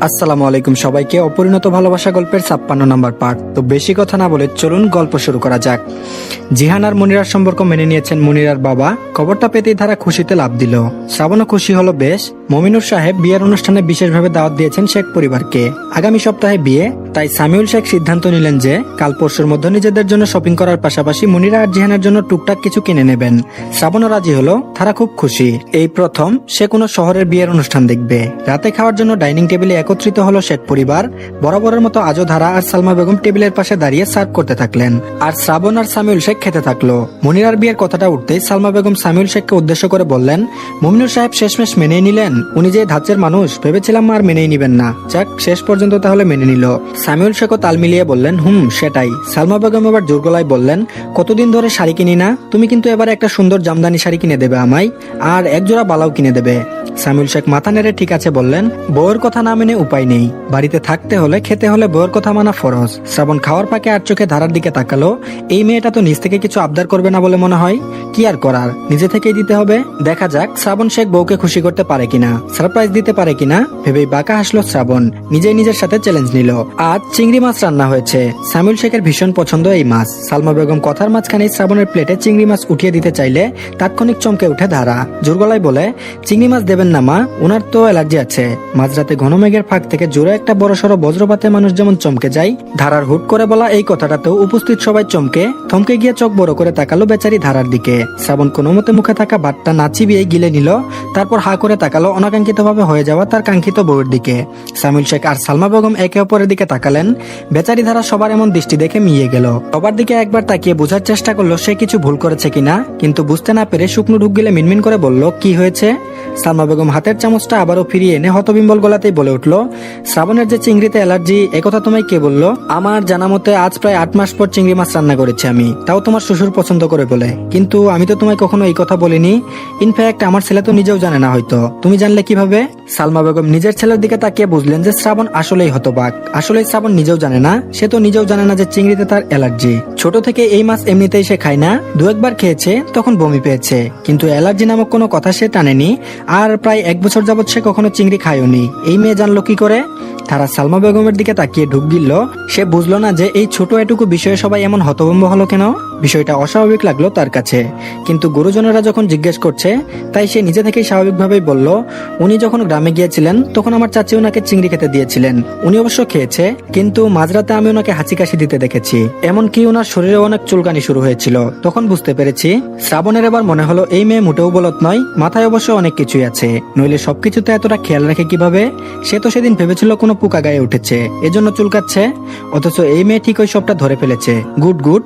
আসসালামু আলাইকুম সবাইকে। অপরিণত ভালোবাসা গল্পের 56 নম্বর পার্ট। তো বেশি কথা না বলে চলুন গল্প শুরু করা যাক। জিহান আর মনিরার সম্পর্ক মেনে নিয়েছেন মনিরার বাবা। খবরটা পেতেই তারা খুশিতে লাফ দিল। শ্রাবণও খুশি হলো বেশ। মমিনুর সাহেব বিয়ের অনুষ্ঠানে বিশেষভাবে দাওয়াত দিয়েছেন শেখ পরিবারকে। আগামী সপ্তাহে বিয়ে, তাই সামিউল শেখ সিদ্ধান্ত নিলেন যে কাল পরশুর মধ্যে নিজেদের জন্য শপিং করার পাশাপাশি মনিরা আর জিহানের জন্য টুকটাক কিছু কিনে নেবেন। শ্রাবণও রাজি হলো। তারা খুব খুশি। এই প্রথম সে কোনো শহরের বিয়ের অনুষ্ঠান দেখবে। রাতে খাওয়ার জন্য ডাইনিং টেবিলে একত্রিত হলো শেখ পরিবার। বরাবরের মতো আজও ধারা আর সালমা বেগম টেবিলের পাশে দাঁড়িয়ে সার্ভ করতে থাকলেন, আর শ্রাবণ আর সামিউল শেখ খেতে থাকলো। মনিরার বিয়ের কথাটা উঠতেই সালমা বেগম সামিউল শেখকে উদ্দেশ্য করে বললেন, মমিনুর সাহেব শেষমেশ মেনেই নিলেন। উনি যে ধাঁচের মানুষ, ভেবেছিলাম আর মেনেই নিবেন না। যাক, শেষ পর্যন্ত তাহলে মেনে নিল। সামিউল শেখও তাল মিলিয়ে বললেন, সেটাই। সালমা বেগম এবার জোর গলায় বললেন, কতদিন ধরে শাড়ি কিনি না, তুমি কিন্তু এবারে একটা সুন্দর জামদানি শাড়ি কিনে দেবে আমায়, আর একজোড়া বালাও কিনে দেবে। সামিউল শেখ মাথা নেড়ে ঠিক আছে বললেন। বউয়ের কথা না মেনে উপায় নেই। বাড়িতে থাকতে হলে খেতে হলে বউয়ের কথা মানা ফরজ। শ্রাবণ খাওয়ার পাকে আর চোখে ধারার দিকে তাকালো। এই মেয়েটা তো নিজ থেকে কিছু আবদার করবে না বলে মনে হয়। কি আর করার, নিজে থেকেই দিতে হবে। দেখা যাক শ্রাবণ শেখ বউকে খুশি করতে পারে কিনা, সারপ্রাইজ দিতে পারে কিনা ভেবেই বাঁকা হাসলো শ্রাবণ। নিজেই নিজের সাথে চ্যালেঞ্জ নিল। আজ চিংড়ি মাছ রান্না হয়েছে। সামিউল শেখের ভীষণ পছন্দ এই মাছ। সালমা বেগম কথার মাঝখানে শ্রাবণের প্লেটে চিংড়ি মাছ উঠিয়ে দিতে চাইলে তাৎক্ষণিক চমকে উঠে ধারা। জোর গলায় বলে, চিংড়ি মাছ দেবেন না মা, ওনার তো অ্যালার্জি আছে। মাঝরাতে ঘন মেঘের ফাঁক থেকে জোরে একটা বড়সড় বজ্রপাতে মানুষ যেমন চমকে যায়, ধারার হুট করে বলা এই কথাটাতেও উপস্থিত সবাই থমকে গিয়ে চোখ বড় করে তাকালো বেচারি ধারার দিকে। শ্রাবণ কোনো মতে মুখে থাকা ভাতটা না চিবিয়ে গিলে নিল। তারপর হা করে তাকালো অনাকাঙ্ক্ষিত ভাবে হয়ে যাওয়া তার কাঙ্ক্ষিত বউয়ের দিকে। সামিউল শেখ আর সালমা বেগম একে অপরের দিকে তাকালেন। বেচারি ধারা সবার এমন দৃষ্টি দেখে মিয়ে গেল। সবার দিকে একবার তাকিয়ে বোঝার চেষ্টা করলো সে কিছু ভুল করেছে কিনা, কিন্তু বুঝতে না পেরে শুকনো ঢুক গিলে মিনমিন করে বলল, কি হয়েছে? সালমা বেগম হাতের চামচটা আবারও ফিরিয়ে এনে হতবিম্বল গলাতেই বলে উঠল, শ্রাবণের যে চিংড়িতে অ্যালার্জি, একথা তোমায় কে বললো? আমার জানা মতে আজ প্রায় 8 মাস পর চিংড়ি মাছ রান্না করেছি আমি, তাও তোমার শ্বশুর পছন্দ করে বলে। কিন্তু আমি তো তোমায় কখনো এই কথা বলিনি। ইনফ্যাক্ট আমার ছেলে তো নিজেও জানে না, হয়তো তুমি জানলে কিভাবে? সালমা বেগম নিজের ছেলের দিকে তাকিয়ে বুঝলেন যে শ্রাবণ আসলেই হতবাক। আসলেই শ্রাবণ নিজেও জানে না, সে তো নিজেও জানে না যে চিংড়িতে তার অ্যালার্জি। ছোট থেকে এই মাছ এমনিতেই সে খায় না, 2-1 বার খেয়েছে, তখন বমি পেয়েছে, কিন্তু অ্যালার্জি নামক কোনো কথা সে টানেনি। আর প্রায় 1 বছর যাবৎ সে কখনো চিংড়ি খায়ওনি। এই মেয়ে জানলো কি করে? তারা সালমা বেগমের দিকে তাকিয়ে ঢুক গিলল। সে বুঝলো না যে এই ছোট এটুকু বিষয়ে সবাই এমন হতভম্ব হলো কেন। বিষয়টা অস্বাভাবিক লাগলো তার কাছে, কিন্তু গুরুজনেরা যখন জিজ্ঞেস করছে তাই সে নিজে থেকেই স্বাভাবিকভাবেই বলল, উনি যখন গ্রামে গিয়েছিলেন তখন আমার চাচি ওনাকে চিংড়ি খেতে দিয়েছিলেন। উনি অবশ্য খেয়েছে, কিন্তু মাঝরাতে আমি ওনাকে হাঁচি কাশি দিতে দেখেছি, এমনকি ওনার শরীরে অনেক চুলকানি শুরু হয়েছিল। তখন বুঝতে পেরেছি। শ্রাবণের এবার মনে হলো এই মেয়ে মোটেও বলত নয়, মাথায় অবশ্য অনেক কিছুই আছে, নইলে সবকিছুতে এতটা খেয়াল রাখে কিভাবে? সে তো সেদিন ভেবেছিল কোনো পোকা গায়ে উঠেছে, এজন্য চুলকাচ্ছে, অথচ এই মেয়ে ঠিক ওই সবটা ধরে ফেলেছে। Good good.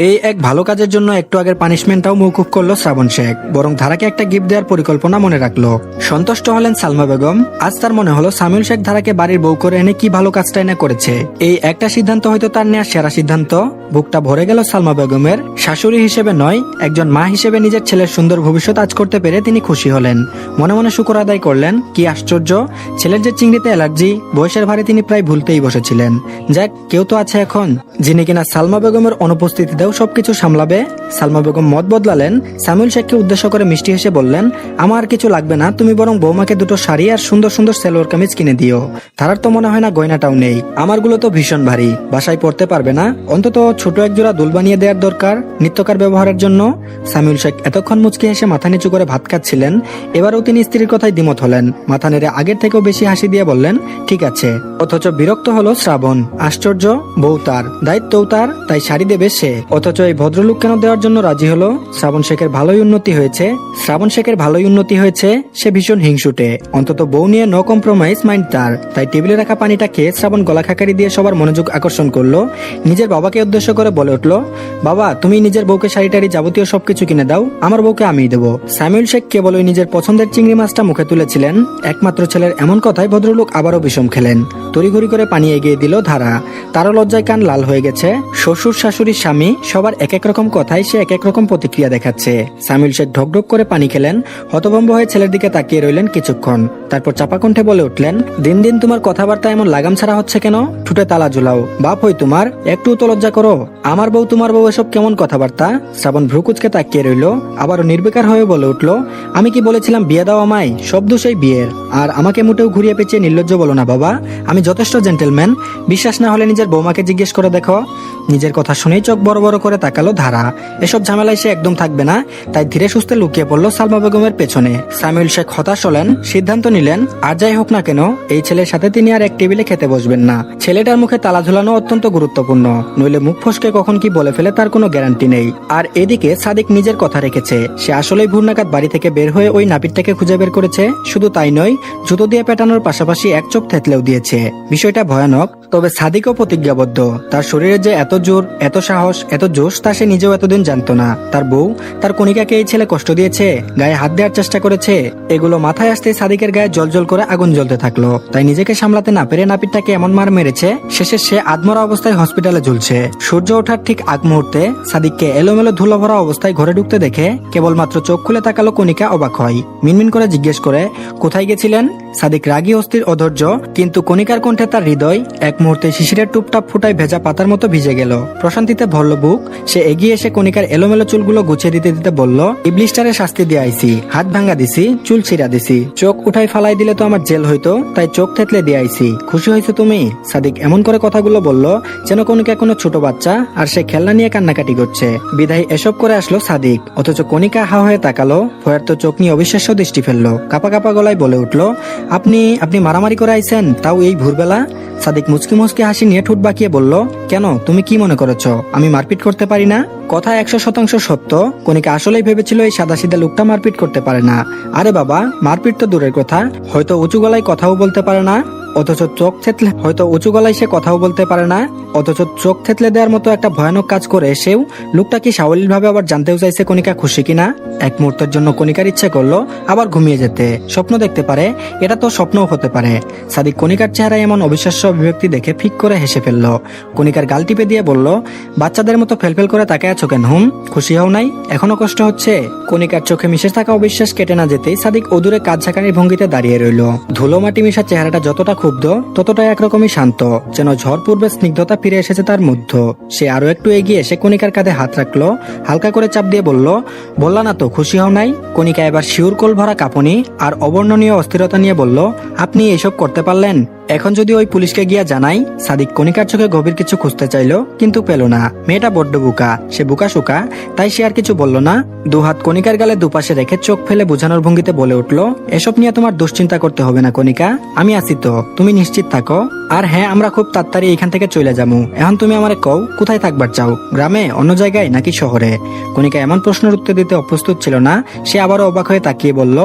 এই এক ভালো কাজের জন্য একটু আগের পানিশমেন্টটাও মৌকুফ করলো শ্রাবণ শেখ, বরং ধারাকে একটা গিফট দেওয়ার পরিকল্পনা মনে রাখলো। সন্তুষ্ট হলেন সালমা বেগম। আজ তার মনে হলো সামিউল শেখ ধারাকে বাড়ির বউ করে এনে কি ভালো কাজটাই না করেছে। এই একটা সিদ্ধান্ত হয়তো তার নেওয়া সেরা সিদ্ধান্ত। বুকটা ভরে গেল সালমা বেগমের। শাশুড়ি হিসেবে নয়, একজন মা হিসেবে নিজের ছেলের সুন্দর ভবিষ্যৎ আজ করতে পেরে তিনি খুশি হলেন। মনে মনে শুকর আদায় করলেন, কি আশ্চর্য, ছেলের যে চিংড়িতে অ্যালার্জি, বয়সের ভারে তিনি প্রায় ভুলতেই বসেছিলেন। যাক, কেউ তো আছে এখন যিনি কিনা সালমা বেগমের অনুপস্থিতিতেও সবকিছু সামলাবে। সালমা বেগম মত বদলালেন। সামিউল শেখকে উদ্দেশ্য করে মিষ্টি হেসে বললেন, আমার কিছু লাগবে না, তুমি বরং বৌমাকে 2টো শাড়ি আর সুন্দর সুন্দর সালোয়ার কামিজ কিনে দিও। তারার তো মনে হয় না গয়নাটাও নেই। আমারগুলো তো ভীষণ ভারী, বাসায় পড়তে পারবে না, অন্তত ছোট এক জোড়া দুল বানিয়ে দেওয়ার দরকার নিত্যকার ব্যবহারের জন্য। সামিউল শেখ এতক্ষণ মুচকি হেসে মাথা নিচু করে ভাত খাচ্ছিলেন। এবারও তিনি স্ত্রীর কথায় দ্বিমত হলেন। মাথা নেড়ে আগের থেকেও বেশি হাসি দিয়ে বললেন, ঠিক আছে। অথচ বিরক্ত হলো শ্রাবণ। আশ্চর্য, বউ তার, দায়িত্বও তার, তাই শাড়ি দেবে সে, অথচ এই ভদ্রলোক কেন দেওয়ার জন্য রাজি হলো? শ্রাবণ শেখের ভালোই উন্নতি হয়েছে। সে ভীষণ হিংসুটে, অন্তত বউ নিয়ে নো কম্প্রোমাইজ মাইন্ড তার। তাই টেবিলে রাখা পানিটা খেয়ে শ্রাবণ গলা খাকারি দিয়ে সবার মনোযোগ আকর্ষণ করলো। নিজের বাবাকে উদ্দেশ্য করে বলে উঠলো, বাবা তুমি নিজের বউকে শাড়ি টাড়ি যাবতীয় সবকিছু কিনে দাও, আমার বউকে আমিই দেবো। সামিউল শেখ কেবলই নিজের পছন্দের চিংড়ি মাছটা মুখে তুলেছিলেন, একমাত্র ছেলের এমন কথায় ভদ্রলোক আবারও বিষম খেলেন। তড়িঘড়ি করে পানি এগিয়ে দিল ধারা। তারও লজ্জায় কান লাল হয়ে গেছে। শ্বশুর শাশুড়ির স্বামী সবার এক এক রকম কথায় সে এক এক রকম প্রতিক্রিয়া দেখাচ্ছে। সামিউল শেখ ঢকঢক করে পানি খেলেন, হতভম্ব হয়ে ছেলের দিকে তাকিয়ে রইলেন কিছুক্ষণ। তারপর চাপা কণ্ঠে বলে উঠলেন, দিন দিন তোমার কথাবার্তা এমন লাগাম ছাড়া হচ্ছে কেন? ঠুটে তালা ঝুলাও, বাপ হই তোমার, একটু তো লজ্জা করো। আমার বউ তোমার বউ, এসব কেমন কথাবার্তা? শ্রাবণ ভ্রুকুচকে তাকিয়ে রইল, আবারও নির্বিকার হয়ে বলে উঠল, আমি কি বলেছিলাম বিয়ে দাও আমায়? সব দোষ এই বিয়ের। আর আমাকে মোটেও ঘুরিয়ে পেঁচিয়ে নির্লজ্জ বলো না বাবা, আমি যথেষ্ট জেন্টেলম্যান। বিশ্বাস না হলে নিজের বৌমাকে জিজ্ঞেস করে দেখো। নিজের কথা শুনেই চোখ বড় বড় করে তাকালো ধারা। এসব ঝামেলায় সে একদম থাকবে না, তাই ধীরে সুস্থে লুকিয়ে পড়লো সালমা বেগমের পেছনে। সামিউল শেখ হতাশ হলেন, সিদ্ধান্ত নিলেন আর যাই হোক না কেন এই ছেলের সাথে তিনি আর এক টেবিলে খেতে বসবেন না। ছেলেটার মুখে তালা ঝুলানো অত্যন্ত গুরুত্বপূর্ণ, নইলে মুখ ফসকে কখন কি বলে ফেলে তার কোনো গ্যারান্টি নেই। আর এদিকে সাদিক নিজের কথা রেখেছে, সে আসলেই ভোর নাগাদ বাড়ি থেকে বের হয়ে ওই নাপিতটাকে খুঁজে বের করেছে। শুধু তাই নয়, জুতো দিয়ে পেটানোর পাশাপাশি এক চোখ থেতলেও দিয়েছে। বিষয়টা ভয়ানক, তবে সাদিকও প্রতিজ্ঞাবদ্ধ। তার শরীরে যে এত জোর, এত সাহস, এত জোশ তা সে নিজেও এতদিন জানতো না। তার বউ, তার কণিকাকে এই ছেলে কষ্ট দিয়েছে, গায়ে হাত দেওয়ার চেষ্টা করেছে। এগুলো মাথায় আসতে সাদিকের গায়ে জল করে আগুন জ্বলতে থাকলো। তাই নিজেকে সামলাতে না পেরে নাপিতটাকে এমন মার মেরেছে, শেষে সে আধমরা অবস্থায় হসপিটালে ঝুলছে। সূর্য ওঠার ঠিক আগ মুহূর্তে সাদিককে এলোমেলো ধুলো ভরা অবস্থায় ঘরে ঢুকতে দেখে কেবলমাত্র চোখ খুলে তাকালো কণিকা অবাক হয়। মিনমিন করে জিজ্ঞেস করে, কোথায় গেছিলেন? সাদিক রাগী অস্থির অধৈর্য, কিন্তু কণিকার কণ্ঠে তার হৃদয় এক মুহূর্তে শিশিরের টুপটাপ ফুটায় ভেজা পাতার মতো ভিজে গেল। প্রশান্তিতে ভরল বুক। সে এগিয়ে এসে কণিকার এলোমেলো চুলগুলো গুছিয়ে দিতে দিতে বলল, ইবলিশটারে শাস্তি দিয়ে আইছি, হাত ভাঙ্গা দিছি, চুল ছিঁড়া দিছি, চোখ উঠাই ফালাই দিলে তো আমার জেল হইতো, তাই চোখ থেতলে দিয়ে আইছি। খুশি হয়েছে তুমি? সাদিক এমন করে কথাগুলো বলল যেন কণিকা কোনো ছোট বাচ্চা আর সে খেলনা নিয়ে কান্নাকাটি করছে। বিদায় এসব করে আসলো সাদিক, অথচ কণিকা হা হয়ে তাকালো, ভয়ের তো চোখ নিয়ে অবিশ্বাস্য দৃষ্টি ফেললো। কাপা কাপা গলায় বলে উঠলো, আপনি মারামারি করে আইছেন, তাও এই ভোরবেলা? সাদিক মুচকি মুচকি হাসি নিয়ে ঠোঁট বাঁকিয়ে বলল, কেন, তুমি কি মনে করেছো আমি মারপিট করতে পারি না? কথা 100% সত্য। কণিকা আসলেই ভেবেছিল এই সাদাসিধা লোকটা মারপিট করতে পারে না। আরে বাবা, মারপিট তো দূরের কথা, হয়তো উঁচু গলায় কথাও বলতে পারে না, অথচ চোখ থেতলে সে কথাও বলতে পারে না, অথচ চোখ থেতলে দেওয়ার মতো একটা ভয়ানক কাজ করে এসেও লোকটা কি সাবলীলভাবে আবার জানতেও চাইছে কণিকা খুশি কিনা। এক মুহূর্তের জন্য কণিকার ইচ্ছে করলো আবার ঘুমিয়ে যেতে। স্বপ্ন দেখতে পারে, এটা তো স্বপ্নও হতে পারে। সাদিক কণিকার চেহারায় এমন অবিশ্বাস্য অভিব্যক্তি দেখে ফিক করে হেসে ফেলল। কণিকার গাল টিপে দিয়ে বলল, বাচ্চাদের মতো ফেলফেল করে তাকায় আছো কেন? খুশি হও নাই? এখনো কষ্ট হচ্ছে? কণিকার চোখে মিশে থাকা অবিশ্বাস কেটে না যেতেই সাদিক অদূরে কাজ ঝাঁকানির ভঙ্গিতে দাঁড়িয়ে রইল। ধুলো মাটি মিশা চেহারাটা যতটা ক্ষুব্ধ ততটাই একরকমই শান্ত, যেন ঝড় পূর্বে স্নিগ্ধতা ফিরে এসেছে তার মধ্যে। সে আরো একটু এগিয়ে এসে কণিকার কাঁধে হাত রাখলো, হালকা করে চাপ দিয়ে বলল, বললা না তো খুশি হও নাই? কণিকা এবার শিউরকোল ভরা কাঁপুনি আর অবর্ণনীয় অস্থিরতা নিয়ে বলল, আপনি এসব করতে পারলেন? এখন যদি ওই পুলিশকে গিয়া জানাই? সাদিক কণিকার চোখে গভীর কিছু খুঁজতে চাইলো, কিন্তু পেল না। মেয়েটা বড্ড বোকা, সে বোকা শোকা, তাই সে আর কিছু বলল না। দুহাত কণিকার গালে দুপাশে রেখে চোখ ফেলে বোঝানোর ভঙ্গিতে বলে উঠল, এসব নিয়ে তোমার দুশ্চিন্তা করতে হবে না কণিকা, আমি আছি তো, তুমি নিশ্চিত থাকো। আর হ্যাঁ, আমরা খুব তাড়াতাড়ি এখান থেকে চলে যাবো। এখন তুমি আমারে কও, কোথায় থাকবার চাও? গ্রামে, অন্য জায়গায়, নাকি শহরে? কণিকা এমন প্রশ্নের উত্তর দিতে অপ্রস্তুত ছিল না। সে আবারও অবাক হয়ে তাকিয়ে বলল,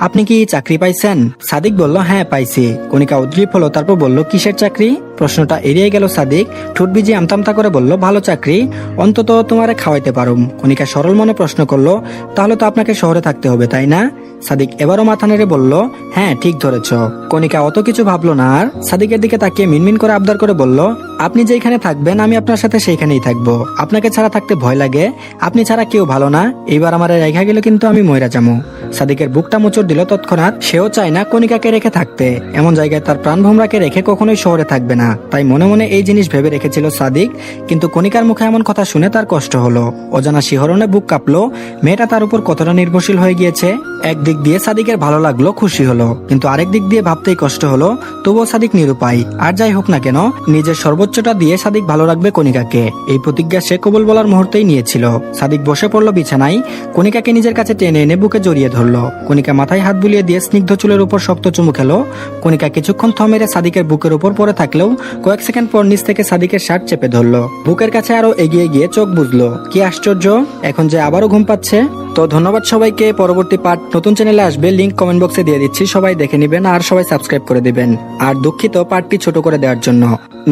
আপনি কি চাকরি পাইছেন? সাদিক বলল, হ্যাঁ পাইছি। কণিকা উদ্গ্রীব হলো, তারপর বলল, কিসের চাকরি? প্রশ্নটা এড়িয়ে গেল সাদিক। ঠোঁট ভিজিয়ে আমতামতা করে বলল, ভালো চাকরি, অন্তত তোমারে খাওয়াইতে পারুম। কণিকা সরল মনে প্রশ্ন করলো, তাহলে তো আপনাকে শহরে থাকতে হবে, তাই না? সাদিক এবারও মাথা নেড়ে বলল, হ্যাঁ ঠিক ধরেছ। কণিকা অত কিছু ভাবলো না আর, সাদিকের দিকে তাকিয়ে মিনমিন করে আবদার করে বলল, আপনি যেখানে থাকবেন আমি আপনার সাথে সেইখানেই থাকবো। আপনাকে ছাড়া থাকতে ভয় লাগে, আপনি ছাড়া কেউ ভালো না। এইবার আমার রেখা গেল কিন্তু আমি মইরা যাবো। সাদিকের বুকটা মোচড় দিল তৎক্ষণাৎ। সেও চায় না কণিকাকে রেখে থাকতে, এমন জায়গায় তার প্রাণ ভোমরাকে রেখে কখনোই শহরে থাকবে না। তাই মনে মনে এই জিনিস ভেবে রেখেছিল সাদিক। কিন্তু কণিকার মুখে এমন কথা শুনে তার কষ্ট হলো। অজানা শিহরণে বুক কাঁপলো। মেয়েটা তার উপর কতটা নির্ভরশীল হয়ে গিয়েছে। একদিক দিয়ে সাদিকের ভালো লাগলো, খুশি হলো, কিন্তু আরেক দিক দিয়ে ভাবতেই কষ্ট হলো। তবুও সাদিক নিরুপায়। আর যাই হোক না কেন, নিজের সর্বোচ্চটা দিয়ে সাদিক ভালো রাখবে কণিকাকে, এই প্রতিজ্ঞা সে কবুল বলার মুহূর্তেই নিয়েছিল। সাদিক বসে পড়লো বিছানায়, কণিকাকে নিজের কাছে টেনে এনে বুকে জড়িয়ে ধরলো। কণিকা মাথায় হাত বুলিয়ে দিয়ে স্নিগ্ধ চুলের উপর শক্ত চুমু খেলো। কণিকা কিছুক্ষণ থমেরে সাদিকের বুকের উপর পড়ে থাকলেও কয়েক সেকেন্ড পর নিচ থেকে সাদিকের শার্ট চেপে ধরলো। বুকের কাছে আরো এগিয়ে গিয়ে চোখ বুঝলো। কি আশ্চর্য, এখন যে আবারও ঘুম পাচ্ছে। তো ধন্যবাদ সবাইকে। পরবর্তী পার্ট নতুন চ্যানেলে আসবে, লিংক কমেন্ট বক্সে দিয়ে দিচ্ছি, সবাই দেখে নিবেন আর সবাই সাবস্ক্রাইব করে দিবেন। আর দুঃখিত পার্টটি ছোট করে দেওয়ার জন্য,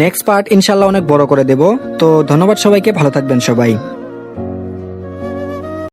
নেক্সট পার্ট ইনশাল্লাহ অনেক বড় করে দেব। তো ধন্যবাদ সবাইকে, ভালো থাকবেন সবাই।